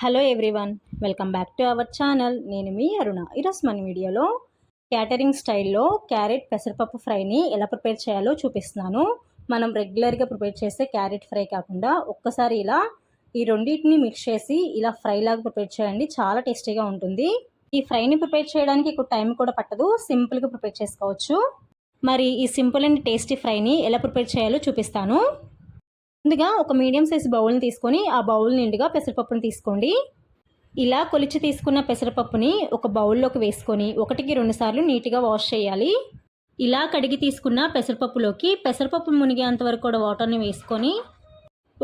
Hello everyone, welcome back to our channel. నేను మీ అరుణ. ఈరోజు మన వీడియోలో క్యాటరింగ్ స్టైల్లో క్యారెట్ పెసరపప్పు ఫ్రైని ఎలా ప్రిపేర్ చేయాలో చూపిస్తున్నాను. మనం రెగ్యులర్గా ప్రిపేర్ చేసే క్యారెట్ ఫ్రై కాకుండా ఒక్కసారి ఇలా ఈ రెండింటిని మిక్స్ చేసి ఇలా ఫ్రై లాగా ప్రిపేర్ చేయండి. చాలా టేస్టీగా ఉంటుంది. ఈ ఫ్రైని ప్రిపేర్ చేయడానికి ఎక్కువ టైం కూడా పట్టదు, సింపుల్గా ప్రిపేర్ చేసుకోవచ్చు. మరి ఈ సింపుల్ అండ్ టేస్టీ ఫ్రైని ఎలా ప్రిపేర్ చేయాలో చూపిస్తాను. ముందుగా ఒక మీడియం సైజ్ బౌల్ని తీసుకొని ఆ బౌల్ నిండుగా పెసరపప్పుని తీసుకోండి. ఇలా కొలిచి తీసుకున్న పెసరపప్పుని ఒక బౌల్లోకి వేసుకొని 1-2 సార్లు నీట్గా వాష్ చేయాలి. ఇలా కడిగి తీసుకున్న పెసరపప్పులోకి పెసరపప్పు మునిగేంత వరకు కూడా వాటర్ని వేసుకొని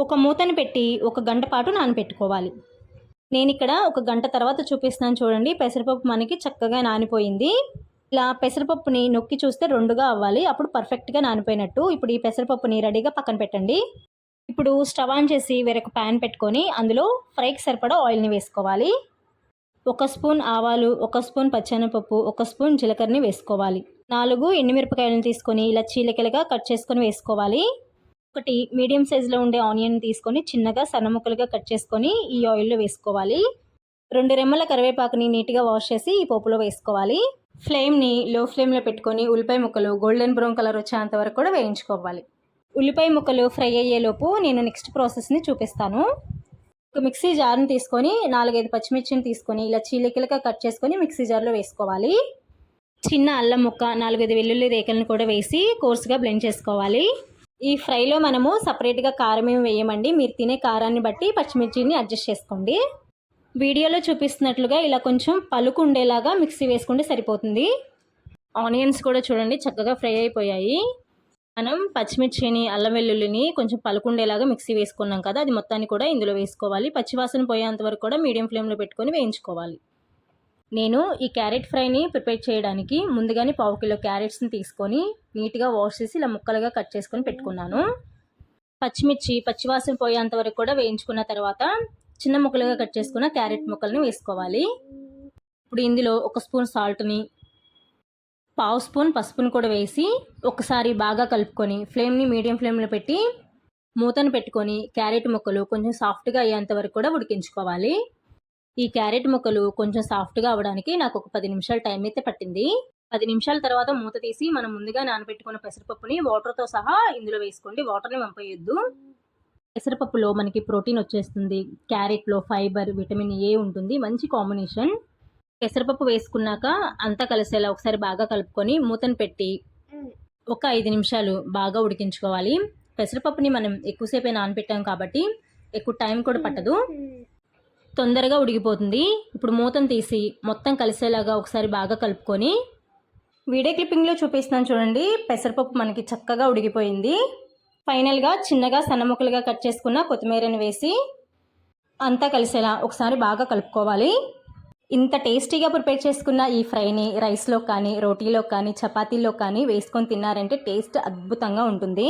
ఒక మూతని పెట్టి 1 గంట పాటు నానబెట్టుకోవాలి. నేను ఇక్కడ 1 గంట తర్వాత చూపిస్తున్నాను చూడండి. పెసరపప్పు మనకి చక్కగా నానిపోయింది. ఇలా పెసరపప్పుని నొక్కి చూస్తే రెండుగా అవ్వాలి, అప్పుడు పర్ఫెక్ట్గా నానిపోయినట్టు. ఇప్పుడు ఈ పెసరపప్పుని రెడీగా పక్కన పెట్టండి. ఇప్పుడు స్టవ్ ఆన్ చేసి వేరొక ప్యాన్ పెట్టుకొని అందులో ఫ్రైకి సరిపడా ఆయిల్ని వేసుకోవాలి. 1 స్పూన్ ఆవాలు, 1 స్పూన్ పచ్చెనపప్పు, 1 స్పూన్ జీలకర్రని వేసుకోవాలి. 4 ఎండుమిరపకాయలను తీసుకొని ఇలా చీలికలుగా కట్ చేసుకొని వేసుకోవాలి. 1 మీడియం సైజులో ఉండే ఆనియన్ తీసుకొని చిన్నగా సన్న ముక్కలుగా కట్ చేసుకొని ఈ ఆయిల్లో వేసుకోవాలి. 2 రెమ్మల కరివేపాకుని నీట్గా వాష్ చేసి ఈ పోపులో వేసుకోవాలి. ఫ్లేమ్ని లో ఫ్లేమ్లో పెట్టుకొని ఉల్లిపాయ ముక్కలు గోల్డెన్ బ్రౌన్ కలర్ వచ్చేంత వరకు కూడా వేయించుకోవాలి. ఉల్లిపాయ ముక్కలు ఫ్రై అయ్యేలోపు నేను నెక్స్ట్ ప్రాసెస్ని చూపిస్తాను. ఒక మిక్సీ జార్ని తీసుకొని 4-5 పచ్చిమిర్చిని తీసుకొని ఇలా చీలికలుగా కట్ చేసుకొని మిక్సీ జార్లో వేసుకోవాలి. చిన్న అల్లం ముక్క, 4-5 వెల్లుల్లి రేకలను కూడా వేసి కోర్సుగా బ్లెండ్ చేసుకోవాలి. ఈ ఫ్రైలో మనము సపరేట్గా కారం ఏమి వేయమండి. మీరు తినే కారాన్ని బట్టి పచ్చిమిర్చిని అడ్జస్ట్ చేసుకోండి. వీడియోలో చూపిస్తున్నట్లుగా ఇలా కొంచెం పలుకు ఉండేలాగా మిక్సీ వేసుకుంటే సరిపోతుంది. ఆనియన్స్ కూడా చూడండి చక్కగా ఫ్రై అయిపోయాయి. మనం పచ్చిమిర్చిని, అల్లం వెల్లుల్లిని కొంచెం పలుకుండేలాగా మిక్సీ వేసుకున్నాం కదా, అది మొత్తాన్ని కూడా ఇందులో వేసుకోవాలి. పచ్చివాసన పోయేంత వరకు కూడా మీడియం ఫ్లేమ్లో పెట్టుకొని వేయించుకోవాలి. నేను ఈ క్యారెట్ ఫ్రైని ప్రిపేర్ చేయడానికి ముందుగానే 1/2 కిలో క్యారెట్స్ని తీసుకొని నీట్గా వాష్ చేసి ఇలా ముక్కలుగా కట్ చేసుకొని పెట్టుకున్నాను. పచ్చిమిర్చి పచ్చివాసన పోయేంత వరకు కూడా వేయించుకున్న తర్వాత చిన్న ముక్కలుగా కట్ చేసుకున్న క్యారెట్ ముక్కల్ని వేసుకోవాలి. ఇప్పుడు ఇందులో 1 స్పూన్ సాల్ట్ని, 1/2 స్పూన్ పసుపును కూడా వేసి ఒకసారి బాగా కలుపుకొని ఫ్లేమ్ని మీడియం ఫ్లేమ్లో పెట్టి మూతను పెట్టుకొని క్యారెట్ ముక్కలు కొంచెం సాఫ్ట్గా అయ్యేంత వరకు కూడా ఉడికించుకోవాలి. ఈ క్యారెట్ ముక్కలు కొంచెం సాఫ్ట్గా అవ్వడానికి నాకు ఒక 10 నిమిషాల టైం అయితే పట్టింది. 10 నిమిషాల తర్వాత మూత తీసి మనం ముందుగా నానబెట్టుకున్న పెసరపప్పుని వాటర్తో సహా ఇందులో వేసుకోండి. వాటర్ని వంపేయొద్దు. పెసరపప్పులో మనకి ప్రోటీన్ వచ్చేస్తుంది. క్యారెట్లో ఫైబర్, విటమిన్ ఏ ఉంటుంది. మంచి కాంబినేషన్. పెసరపప్పు వేసుకున్నాక అంతా కలిసేలా ఒకసారి బాగా కలుపుకొని మూతను పెట్టి ఒక 5 నిమిషాలు బాగా ఉడికించుకోవాలి. పెసరపప్పుని మనం ఎక్కువసేపే నానబెట్టాం కాబట్టి ఎక్కువ టైం కూడా పట్టదు, తొందరగా ఉడికిపోతుంది. ఇప్పుడు మూతను తీసి మొత్తం కలిసేలాగా ఒకసారి బాగా కలుపుకొని వీడియో క్లిప్పింగ్లో చూపిస్తున్నాను చూడండి. పెసరపప్పు మనకి చక్కగా ఉడికిపోయింది. ఫైనల్గా చిన్నగా సన్న ముక్కలుగా కట్ చేసుకున్న కొత్తిమీరని వేసి అంతా కలిసేలా ఒకసారి బాగా కలుపుకోవాలి. ఇంత టేస్టీగా ప్రిపేర్ చేసుకున్న ఈ ఫ్రైని రైస్లో కానీ, రోటీలో కానీ, చపాతీలో కానీ వేసుకొని తిన్నారంటే టేస్ట్ అద్భుతంగా ఉంటుంది.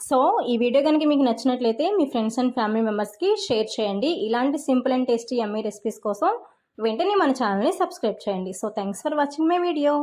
సో ఈ వీడియో కనుక మీకు నచ్చినట్లయితే మీ ఫ్రెండ్స్ అండ్ ఫ్యామిలీ మెంబర్స్కి షేర్ చేయండి. ఇలాంటి simple and tasty yummy recipes కోసం వెంటనే మన ఛానల్ని సబ్స్క్రైబ్ చేయండి. So thanks for watching my video.